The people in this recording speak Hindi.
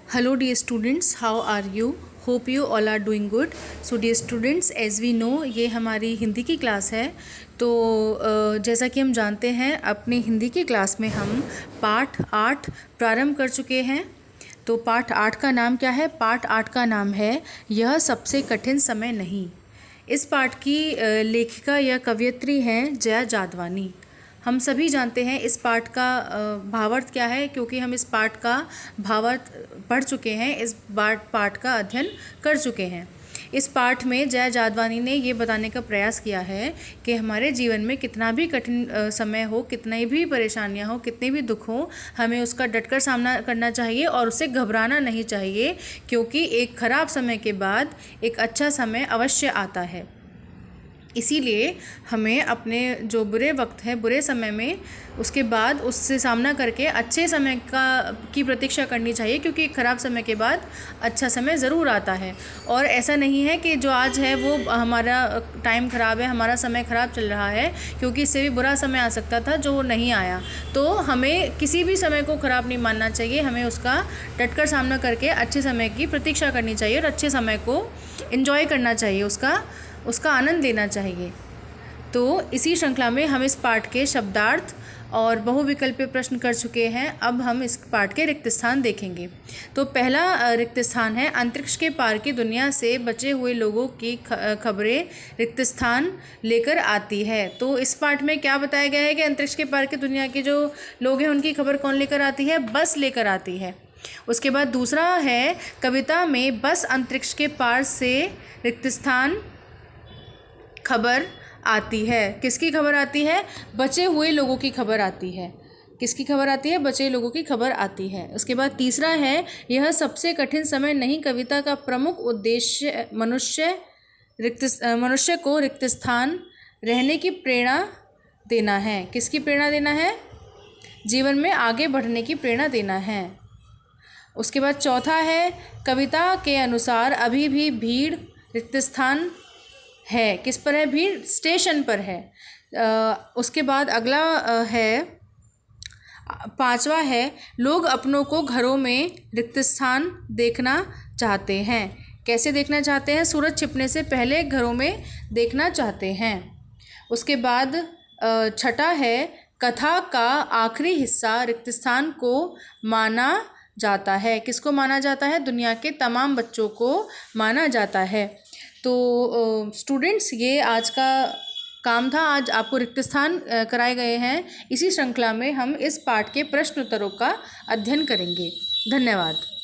Hello dear students, how are you? Hope you all are doing good. So dear students, as we know ये हमारी हिंदी की क्लास है। तो जैसा कि हम जानते हैं अपनी हिंदी की क्लास में हम पाठ 8 प्रारंभ कर चुके हैं। तो पाठ 8 का नाम क्या है? पाठ 8 का नाम है यह सबसे कठिन समय नहीं। इस पाठ की लेखिका या कवयित्री हैं जया जादवानी। हम सभी जानते हैं इस पाठ का भावार्थ क्या है, क्योंकि हम इस पाठ का भावार्थ पढ़ चुके हैं, इस पाठ का अध्ययन कर चुके हैं। इस पाठ में जया जादवानी ने ये बताने का प्रयास किया है कि हमारे जीवन में कितना भी कठिन समय हो, कितनी भी परेशानियां हो, कितने भी दुख हो, हमें उसका डटकर सामना करना चाहिए और उससे घबराना नहीं चाहिए, क्योंकि एक खराब समय के बाद एक अच्छा समय अवश्य आता है। इसीलिए हमें अपने जो बुरे वक्त है, बुरे समय में, उसके बाद उससे सामना करके अच्छे समय की प्रतीक्षा करनी चाहिए, क्योंकि एक ख़राब समय के बाद अच्छा समय ज़रूर आता है। और ऐसा नहीं है कि जो आज है वो हमारा टाइम ख़राब है, हमारा समय ख़राब चल रहा है, क्योंकि इससे भी बुरा समय आ सकता था जो नहीं आया। तो हमें किसी भी समय को ख़राब नहीं मानना चाहिए, हमें उसका डटकर सामना करके अच्छे समय की प्रतीक्षा करनी चाहिए और अच्छे समय को एंजॉय करना चाहिए, उसका आनंद लेना चाहिए। तो इसी श्रृंखला में हम इस पाठ के शब्दार्थ और बहुविकल्पीय प्रश्न कर चुके हैं। अब हम इस पाठ के रिक्त स्थान देखेंगे। तो पहला रिक्त स्थान है, अंतरिक्ष के पार की दुनिया से बचे हुए लोगों की खबरें रिक्त स्थान लेकर आती है। तो इस पाठ में क्या बताया गया है कि अंतरिक्ष के पार की दुनिया के जो लोग हैं उनकी खबर कौन लेकर आती है? बस लेकर आती है। उसके बाद दूसरा है, कविता में बस अंतरिक्ष के पार से रिक्त स्थान खबर आती है। किसकी खबर आती है? बचे हुए लोगों की खबर आती है। किसकी खबर आती है? बचे लोगों की खबर आती है। उसके बाद तीसरा है, यह सबसे कठिन समय नहीं। कविता का प्रमुख उद्देश्य मनुष्य को रिक्त स्थान रहने की प्रेरणा देना है। किसकी प्रेरणा देना है? जीवन में आगे बढ़ने की प्रेरणा देना है। उसके बाद चौथा है, कविता के अनुसार अभी भी भीड़ रिक्त स्थान है। किस पर है? भीड़ स्टेशन पर है। उसके बाद अगला है, पांचवा है, लोग अपनों को घरों में रिक्त स्थान देखना चाहते हैं। कैसे देखना चाहते हैं? सूरज छिपने से पहले घरों में देखना चाहते हैं। उसके बाद छठा है, कथा का आखिरी हिस्सा रिक्त स्थान को माना जाता है। किसको माना जाता है? दुनिया के तमाम बच्चों को माना जाता है। तो स्टूडेंट्स, ये आज का काम था। आज आपको रिक्त स्थान कराए गए हैं। इसी श्रृंखला में हम इस पाठ के प्रश्न उत्तरों का अध्ययन करेंगे। धन्यवाद।